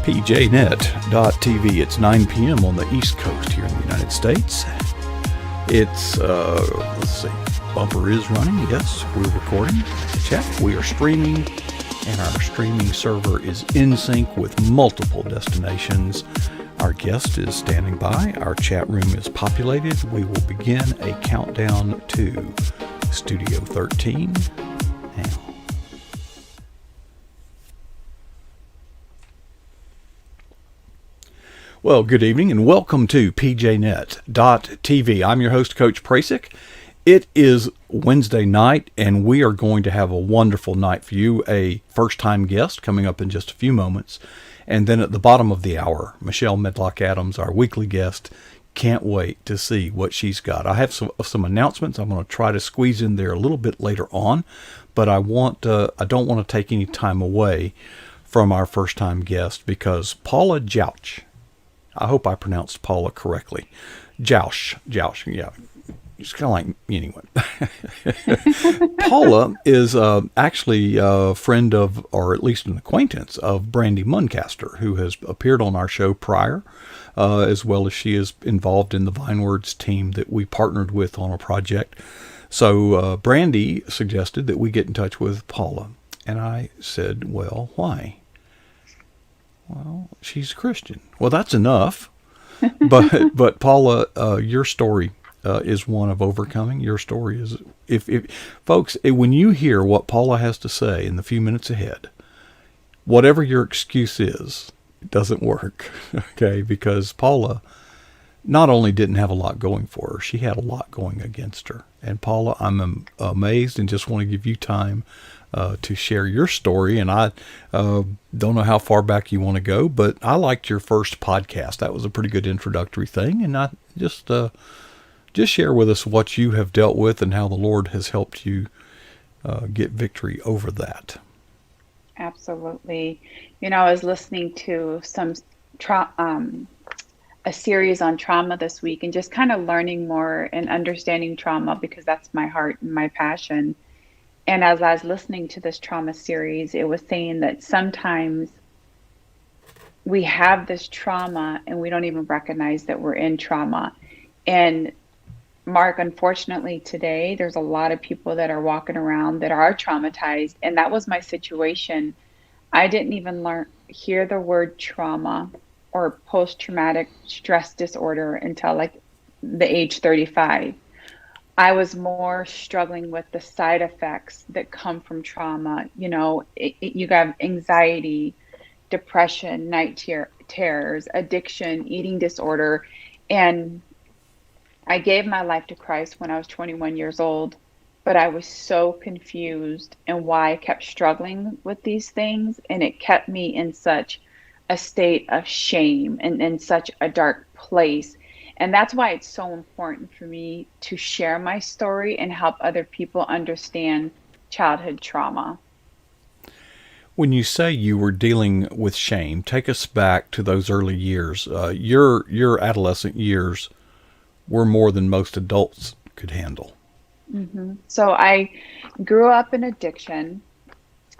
pjnet.tv. It's 9 p.m. on the East Coast here in the United States. It's, let's see, bumper is running. Yes, we're recording. Check. We are streaming, and our streaming server is in sync with multiple destinations. Our guest is standing by. Our chat room is populated. We will begin a countdown to Studio 13 now. Well, good evening and welcome to pjnet.tv. I'm your host, Coach Prasick. It is Wednesday night and we are going to have a wonderful night for you. A first-time guest coming up in just a few moments. And then at the bottom of the hour, Michelle Medlock-Adams, our weekly guest. Can't wait to see what she's got. I have some announcements I'm going to try to squeeze in there a little bit later on, but I don't want to take any time away from our first-time guest because Paula Jauch, I hope I pronounced Paula correctly. Jauch, yeah. It's kind of like me anyway. Paula is actually a friend of, or at least an acquaintance of, Brandy Muncaster, who has appeared on our show prior, as well as she is involved in the VineWords team that we partnered with on a project. So Brandy suggested that we get in touch with Paula. And I said, well, why? Well, she's a Christian. Well, that's enough. But Paula, your story is one of overcoming. Your story is, if folks, when you hear what Paula has to say in the few minutes ahead, whatever your excuse is, it doesn't work. Okay, because Paula not only didn't have a lot going for her, she had a lot going against her. And Paula, I'm amazed and just want to give you time to share your story. And I don't know how far back you want to go, but I liked your first podcast. That was a pretty good introductory thing. And I just share with us what you have dealt with and how the Lord has helped you get victory over that. Absolutely. You know, I was listening to a series on trauma this week and just kind of learning more and understanding trauma because that's my heart and my passion. And as I was listening to this trauma series, it was saying that sometimes we have this trauma and we don't even recognize that we're in trauma. And Mark, unfortunately today, there's a lot of people that are walking around that are traumatized. And that was my situation. I didn't even hear the word trauma or post-traumatic stress disorder until like the age 35. I was more struggling with the side effects that come from trauma. You know, you got anxiety, depression, night terrors, addiction, eating disorder. And I gave my life to Christ when I was 21 years old, but I was so confused in why I kept struggling with these things. And it kept me in such a state of shame and in such a dark place. And that's why it's so important for me to share my story and help other people understand childhood trauma. When you say you were dealing with shame, take us back to those early years. Your adolescent years were more than most adults could handle. Mm-hmm. So I grew up in addiction.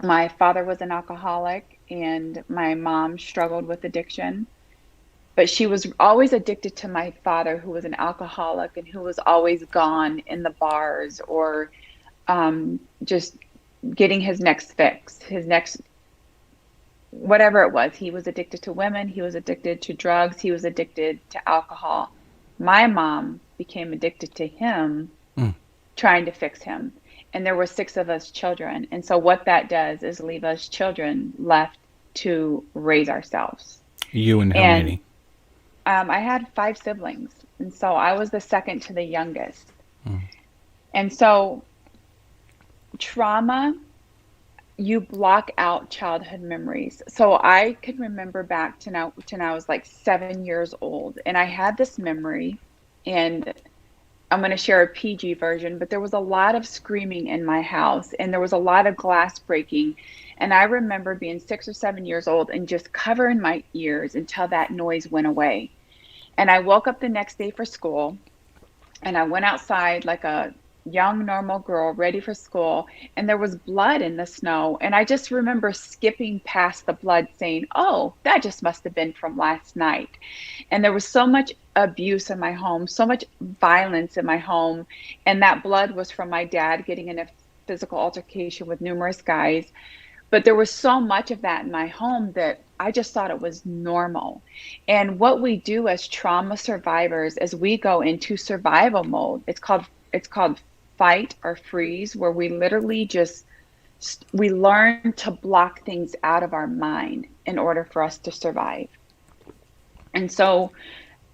My father was an alcoholic and my mom struggled with addiction. But she was always addicted to my father, who was an alcoholic and who was always gone in the bars or just getting his next fix, his next, whatever it was. He was addicted to women. He was addicted to drugs. He was addicted to alcohol. My mom became addicted to him, trying to fix him. And there were 6 of us children. And so what that does is leave us children left to raise ourselves. You and how many? I had 5 siblings, and so I was the second to the youngest. And so trauma, you block out childhood memories. So I could remember back to now I was like 7 years old, and I had this memory, and I'm going to share a PG version, but there was a lot of screaming in my house, and there was a lot of glass breaking. And I remember being 6 or 7 years old and just covering my ears until that noise went away. And I woke up the next day for school, and I went outside like a young, normal girl ready for school, and there was blood in the snow. And I just remember skipping past the blood saying, "Oh, that just must have been from last night." And there was so much abuse in my home, so much violence in my home. And that blood was from my dad getting in a physical altercation with numerous guys. But there was so much of that in my home that I just thought it was normal. And what we do as trauma survivors as we go into survival mode, it's called fight or freeze, where we literally just we learn to block things out of our mind in order for us to survive. And so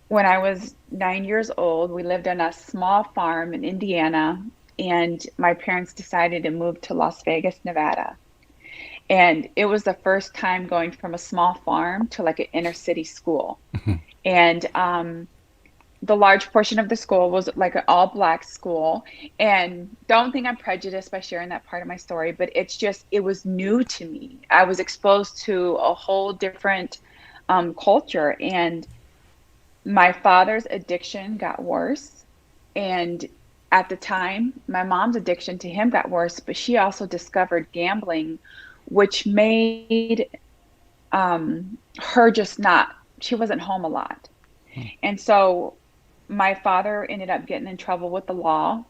when I was 9 years old, we lived on a small farm in Indiana, and my parents decided to move to Las Vegas, Nevada. And it was the first time going from a small farm to like an inner city school. And the large portion of the school was like an all black school. And don't think I'm prejudiced by sharing that part of my story, but it's just, it was new to me. I was exposed to a whole different culture. And my father's addiction got worse. And at the time, my mom's addiction to him got worse, but she also discovered gambling, which made her just not, she wasn't home a lot. And so my father ended up getting in trouble with the law.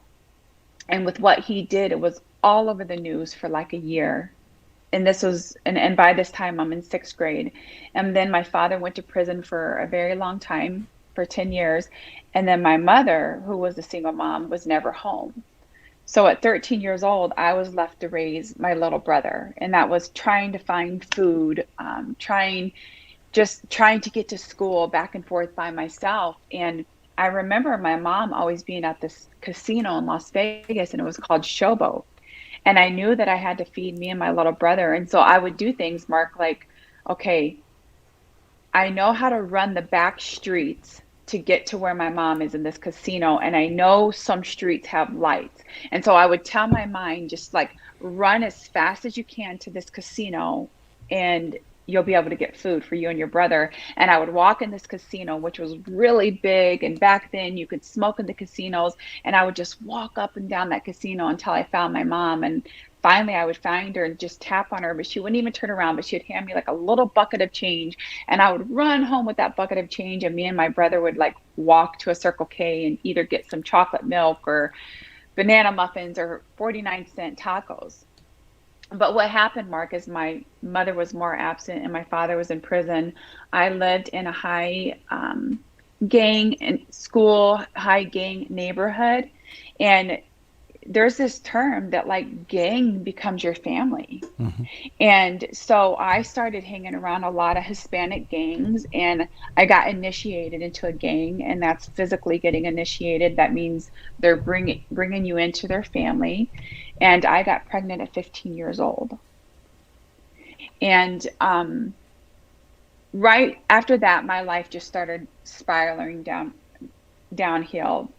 And with what he did, it was all over the news for like a year. And this was, and by this time, I'm in sixth grade. And then my father went to prison for a very long time, for 10 years. And then my mother, who was a single mom, was never home. So at 13 years old, I was left to raise my little brother, and that was trying to find food, trying to get to school back and forth by myself. And I remember my mom always being at this casino in Las Vegas, and it was called Showboat. And I knew that I had to feed me and my little brother. And so I would do things, Mark, like, okay, I know how to run the back streets to get to where my mom is in this casino. And I know some streets have lights. And so I would tell my mind, just like run as fast as you can to this casino, and you'll be able to get food for you and your brother. And I would walk in this casino, which was really big. And back then you could smoke in the casinos. And I would just walk up and down that casino until I found my mom. And finally I would find her and just tap on her, but she wouldn't even turn around, but she'd hand me like a little bucket of change. And I would run home with that bucket of change. And me and my brother would like walk to a Circle K and either get some chocolate milk or banana muffins or 49-cent tacos. But what happened, Mark, is my mother was more absent and my father was in prison. I lived in a high gang and school, high gang neighborhood. And there's this term that like gang becomes your family. Hmm. And so I started hanging around a lot of Hispanic gangs, and I got initiated into a gang, and that's physically getting initiated. That means they're bringing you into their family. And I got pregnant at 15 years old. And right after that, my life just started spiraling downhill.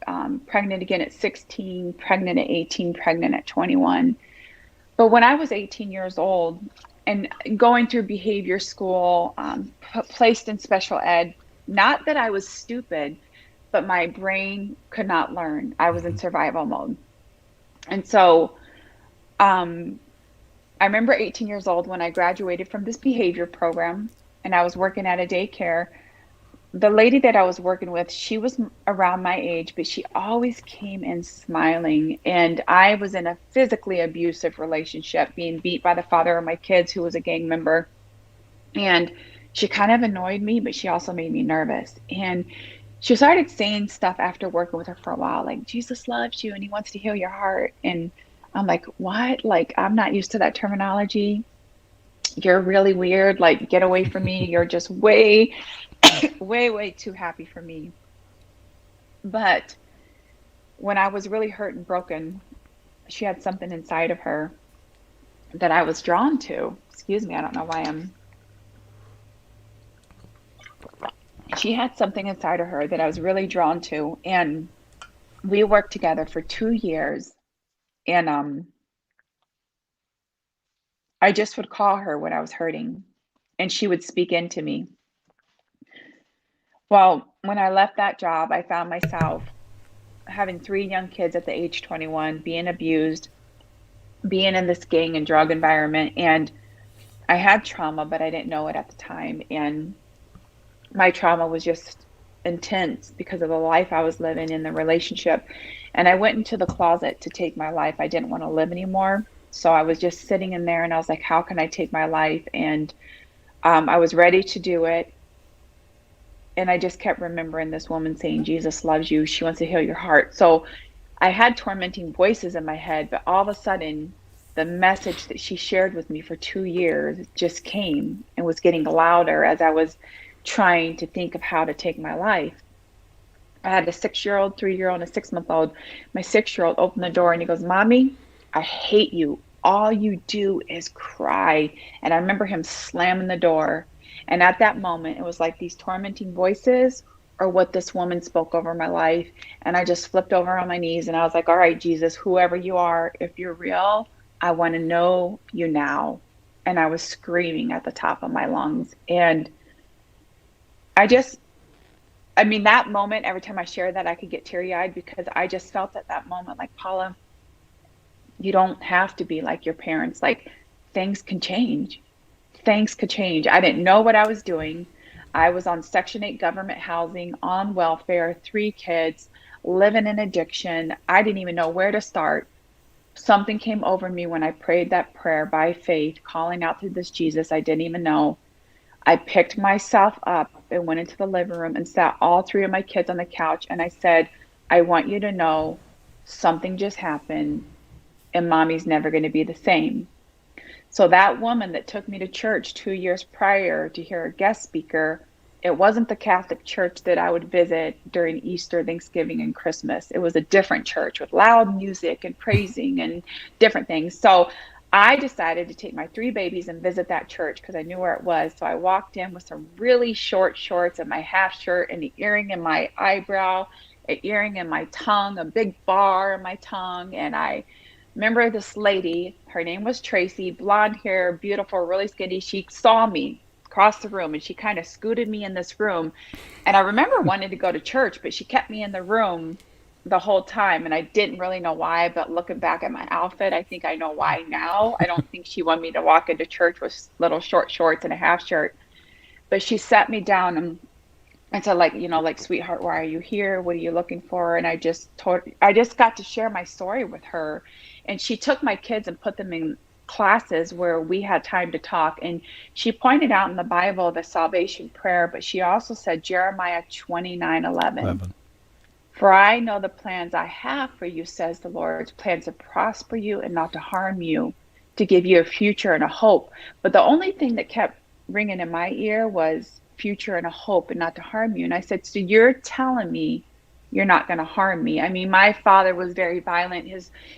Pregnant again at 16, pregnant at 18, pregnant at 21. But when I was 18 years old and going through behavior school, placed in special ed, not that I was stupid, but my brain could not learn. I was in survival mode. And so um, I remember 18 years old when I graduated from this behavior program and I was working at a daycare. The lady that I was working with, she was around my age, but she always came in smiling. And I was in a physically abusive relationship, being beat by the father of my kids, who was a gang member. And she kind of annoyed me, but she also made me nervous. And she started saying stuff after working with her for a while, like, Jesus loves you and he wants to heal your heart. And I'm like, what? Like, I'm not used to that terminology. You're really weird. Like, get away from me. You're just way, way, way too happy for me. But when I was really hurt and broken, she had something inside of her that I was drawn to. Excuse me, I don't know why I'm. She had something inside of her that I was really drawn to. And we worked together for 2 years. And I just would call her when I was hurting, and she would speak into me. Well, when I left that job, I found myself. having 3 young kids at the age 21, being abused, being in this gang and drug environment. And I had trauma, but I didn't know it at the time. And my trauma was just intense because of the life I was living in the relationship. And I went into the closet to take my life. I didn't want to live anymore. So I was just sitting in there and I was like, how can I take my life? And I was ready to do it. And I just kept remembering this woman saying, Jesus loves you. She wants to heal your heart. So I had tormenting voices in my head, but all of a sudden, the message that she shared with me for 2 years just came and was getting louder as I was trying to think of how to take my life. I had a 6 year old, 3 year old, and a 6 month old. My 6 year old opened the door and he goes, Mommy, I hate you. All you do is cry. And I remember him slamming the door. And at that moment, it was like these tormenting voices or what this woman spoke over my life. And I just flipped over on my knees and I was like, all right, Jesus, whoever you are, if you're real, I want to know you now. And I was screaming at the top of my lungs. And I just I mean, that moment, every time I share that, I could get teary eyed because I just felt at that moment, like, Paula, you don't have to be like your parents. Like, things can change. Things could change. I didn't know what I was doing. I was on Section 8 government housing, on welfare, 3 kids, living in addiction. I didn't even know where to start. Something came over me when I prayed that prayer by faith, calling out to this Jesus I didn't even know. I picked myself up and went into the living room and sat all 3 of my kids on the couch. And I said, I want you to know something just happened and mommy's never going to be the same. So that woman that took me to church 2 years prior to hear a guest speaker, it wasn't the Catholic church that I would visit during Easter, Thanksgiving, and Christmas. It was a different church with loud music and praising and different things. So I decided to take my 3 babies and visit that church because I knew where it was. So I walked in with some really short shorts and my half shirt and the earring in my eyebrow, an earring in my tongue, a big bar in my tongue. And I remember this lady, her name was Tracy, blonde hair, beautiful, really skinny. She saw me across the room and she kind of scooted me in this room. And I remember wanting to go to church, but she kept me in the room the whole time. And I didn't really know why, but looking back at my outfit, I think I know why now. I don't think she wanted me to walk into church with little short shorts and a half shirt. But she sat me down and said, like, like, sweetheart, why are you here? What are you looking for? And I just got to share my story with her. And she took my kids and put them in classes where we had time to talk. And she pointed out in the Bible the salvation prayer, but she also said Jeremiah 29:11. 11. For I know the plans I have for you, says the Lord, plans to prosper you and not to harm you, to give you a future and a hope. But the only thing that kept ringing in my ear was future and a hope and not to harm you. And I said, so you're telling me you're not going to harm me? I mean, my father was very violent.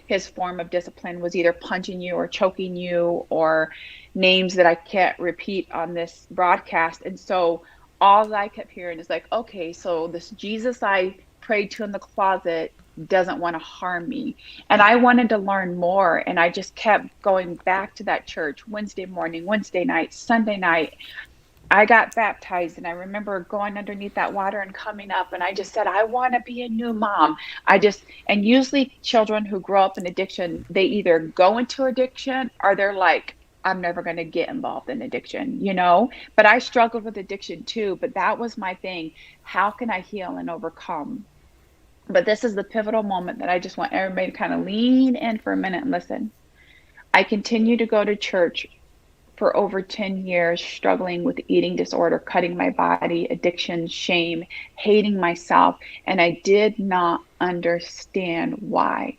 His form of discipline was either punching you or choking you or names that I can't repeat on this broadcast. And so all I kept hearing is like, okay, so this Jesus I prayed to in the closet doesn't want to harm me. And I wanted to learn more. And I just kept going back to that church Wednesday morning, Wednesday night, Sunday night. I got baptized and I remember going underneath that water and coming up and I just said, I want to be a new mom. And usually children who grow up in addiction, they either go into addiction or they're like, I'm never going to get involved in addiction. But I struggled with addiction too. But that was my thing. How can I heal and overcome? But this is the pivotal moment that I just want everybody to kind of lean in for a minute and listen. I continue to go to church for over 10 years, struggling with eating disorder, cutting my body, addiction, shame, hating myself. And I did not understand why.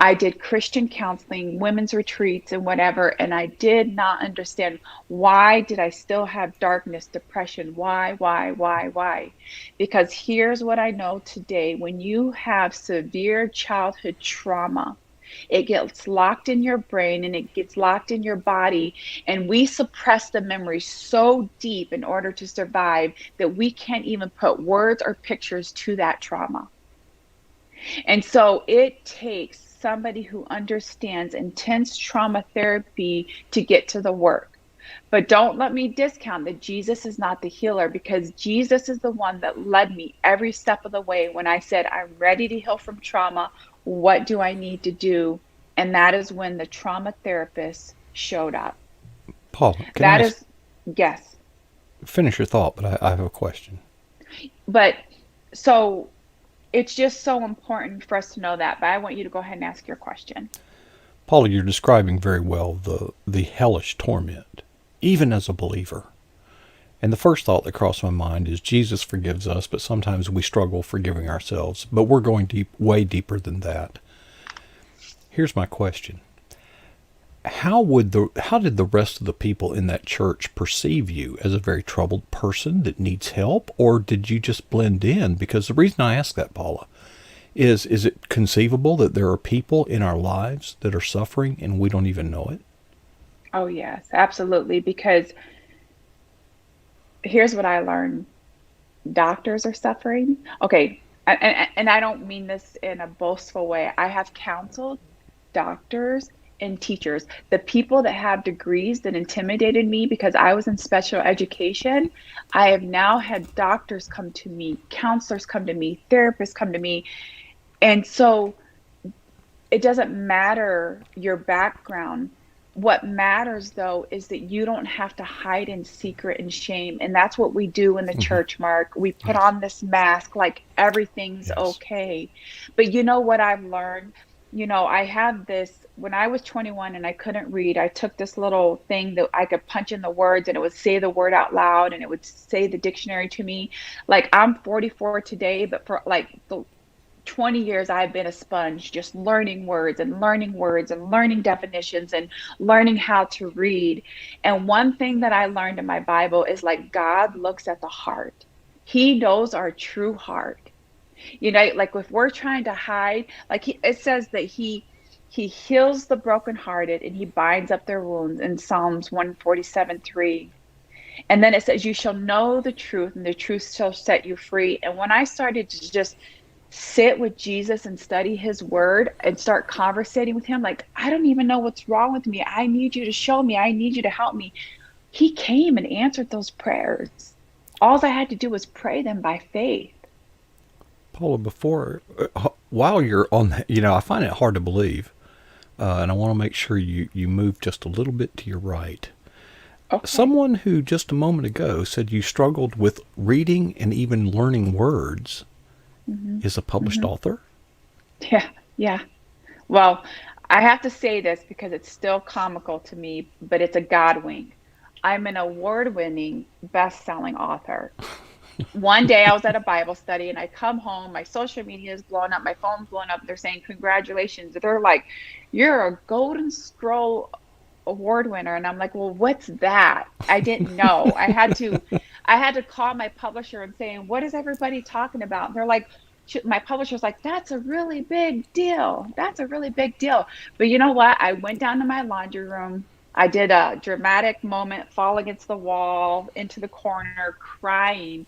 I did Christian counseling, women's retreats, and whatever, and I did not understand why did I still have darkness, depression? Why? Because here's what I know today. When you have severe childhood trauma, it gets locked in your brain and it gets locked in your body. And we suppress the memory so deep in order to survive that we can't even put words or pictures to that trauma. And so it takes somebody who understands intense trauma therapy to get to the work. But don't let me discount that Jesus is not the healer, because Jesus is the one that led me every step of the way when I said, I'm ready to heal from trauma. What do I need to do? And that is when the trauma therapist showed up. Paula, can I That ask, is, yes. finish your thought, but I have a question. But so it's just so important for us to know that. But I want you to go ahead and ask your question. Paula, you're describing very well the hellish torment, even as a believer. And the first thought that crossed my mind is Jesus forgives us, but sometimes we struggle forgiving ourselves. But we're going deep, way deeper than that. Here's my question. How did the rest of the people in that church perceive you as a very troubled person that needs help, or did you just blend in? Because the reason I ask that, Paula, is it conceivable that there are people in our lives that are suffering and we don't even know it? Oh, yes, absolutely. Because here's what I learned: doctors are suffering. Okay. And I don't mean this in a boastful way. I have counseled doctors and teachers, the people that have degrees that intimidated me because I was in special education. I have now had doctors come to me, counselors come to me, therapists come to me. And so it doesn't matter your background. What matters, though, is that you don't have to hide in secret and shame. And that's what we do in the Hmm. church, Mark. We put Yes. on this mask like everything's Yes. okay. But you know what I've learned? I had this when I was 21 and I couldn't read. I took this little thing that I could punch in the words and it would say the word out loud and it would say the dictionary to me. Like, I'm 44 today, but for like the 20 years I've been a sponge, just learning words and learning words and learning definitions and learning how to read. And one thing that I learned in my Bible is, like, God looks at the heart. He knows our true heart. Like, if we're trying to hide, like, it says that he heals the brokenhearted and he binds up their wounds in Psalms 147:3. And then it says, you shall know the truth and the truth shall set you free. And when I started to just sit with Jesus and study his word and start conversating with him, like, I don't even know what's wrong with me. I need you to show me. I need you to help me. He came and answered those prayers. All I had to do was pray them by faith. Paula, while you're on that, I find it hard to believe, and I want to make sure you move just a little bit to your right. Okay. Someone who just a moment ago said you struggled with reading and even learning words Hmm. is a published Hmm. author? Yeah. Yeah. Well, I have to say this because it's still comical to me, but it's a God wink. I'm an award-winning, best-selling author. One day I was at a Bible study and I come home, my social media is blowing up, my phone's blowing up. They're saying, congratulations. They're like, you're a Golden Scroll Award winner. And I'm like, well, what's that? I didn't know. I had to call my publisher and saying, what is everybody talking about? And they're like, my publisher's like, that's a really big deal. That's a really big deal. But you know what? I went down to my laundry room. I did a dramatic moment, fall against the wall, into the corner, crying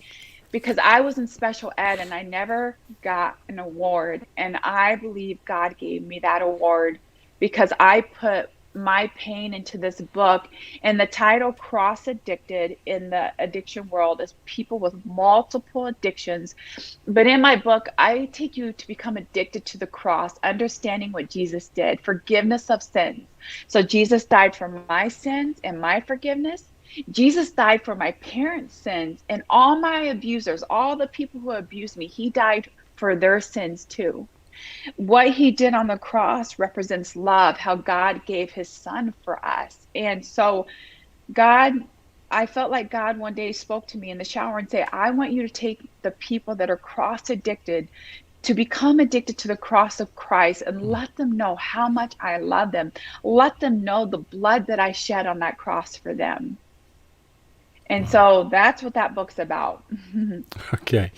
because I was in special ed and I never got an award. And I believe God gave me that award because I put my pain into this book. And the title, Cross Addicted, in the addiction world, is people with multiple addictions. But in my book, I take you to become addicted to the cross, understanding what Jesus did, forgiveness of sins. So Jesus died for my sins and my forgiveness. Jesus died for my parents' sins and all my abusers, all the people who abused me. He died for their sins too. What he did on the cross represents love, how God gave his son for us. And so, God, I felt like God one day spoke to me in the shower and say, I want you to take the people that are cross addicted to become addicted to the cross of Christ and let them know how much I love them. Let them know the blood that I shed on that cross for them. And Wow. so that's what that book's about. Okay.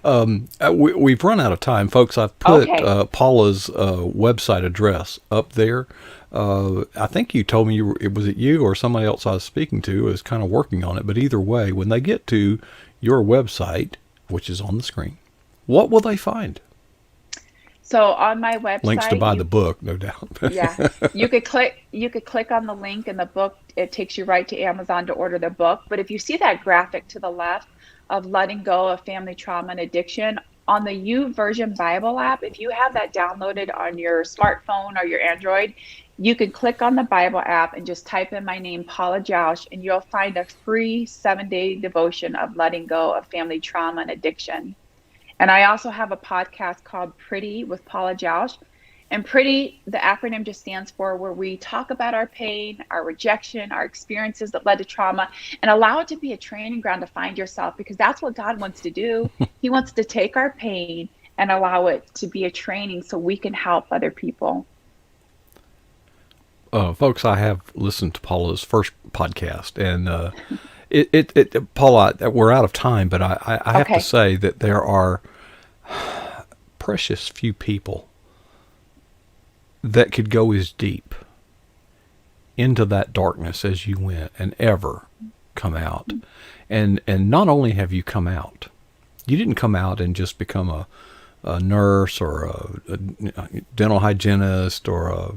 We've run out of time, folks. I've put Okay. Paula's website address up there. I think you told me it was it you or somebody else I was speaking to is kind of working on it. But either way, when they get to your website, which is on the screen, what will they find? So on my Links to website, buy the book, no doubt. yeah, you could click on the link and the book it takes you right to Amazon to order the book. But if you see that graphic to the left of letting go of family trauma and addiction, on the U Version Bible app, if you have that downloaded on your smartphone or your Android, you can click on the Bible app and just type in my name, Paula Jauch, and you'll find a free 7-day devotion of letting go of family trauma and addiction. And I also have a podcast called Pretty with Paula Jauch. And Pretty, the acronym just stands for where we talk about our pain, our rejection, our experiences that led to trauma, and allow it to be a training ground to find yourself, because that's what God wants to do. He wants to take our pain and allow it to be a training so we can help other people. Folks, I have listened to Paula's first podcast, and Paula, we're out of time, but I have to say that there are precious few people that could go as deep into that darkness as you went and ever come out. And not only have you come out, you didn't come out and just become a nurse or a dental hygienist or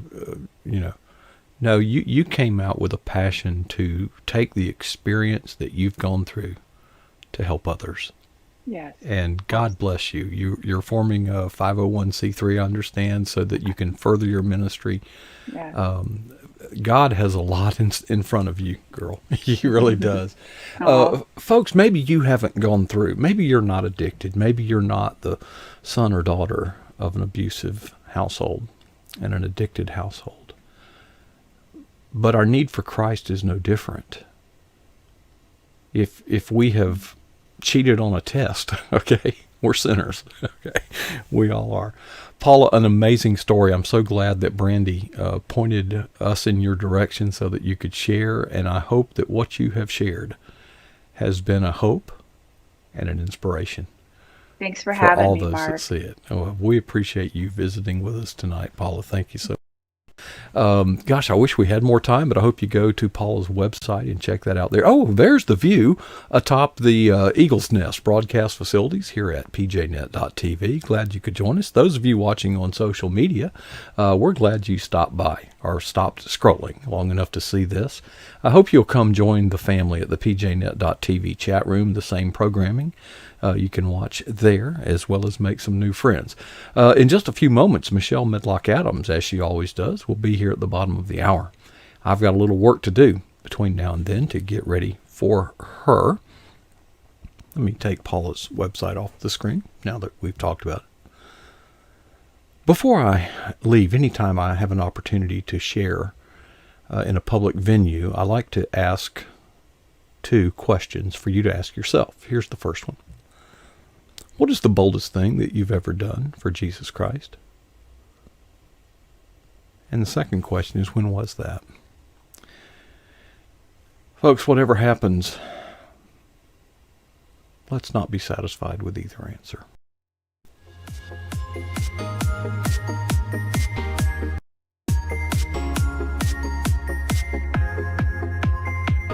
no, you came out with a passion to take the experience that you've gone through to help others. Yes. And God bless you. You're forming a 501c3, I understand, so that you can further your ministry. Yeah. God has a lot in front of you, girl. He really does. Folks, maybe you haven't gone through. Maybe you're not addicted. Maybe you're not the son or daughter of an abusive household and an addicted household. But our need for Christ is no different. If we have cheated on a test, okay, we're sinners, okay, we all are. Paula, an amazing story. I'm so glad that Brandy pointed us in your direction so that you could share, and I hope that what you have shared has been a hope and an inspiration. Thanks for having all me, those Mark. that see it. We appreciate you visiting with us tonight, Paula. Thank you so much. Gosh, I wish we had more time, but I hope you go to Paula's website and check that out there. Oh, there's the view atop the Eagle's Nest broadcast facilities here at pjnet.tv. Glad you could join us. Those of you watching on social media, we're glad you stopped by or stopped scrolling long enough to see this. I hope you'll come join the family at the pjnet.tv chat room, the same programming. You can watch there as well as make some new friends. In just a few moments, Michelle Medlock-Adams, as she always does, will be here at the bottom of the hour. I've got a little work to do between now and then to get ready for her. Let me take Paula's website off the screen now that we've talked about it. Before I leave, anytime I have an opportunity to share in a public venue, I like to ask 2 questions for you to ask yourself. Here's the first one. What is the boldest thing that you've ever done for Jesus Christ? And the second question is, when was that? Folks, whatever happens, let's not be satisfied with either answer.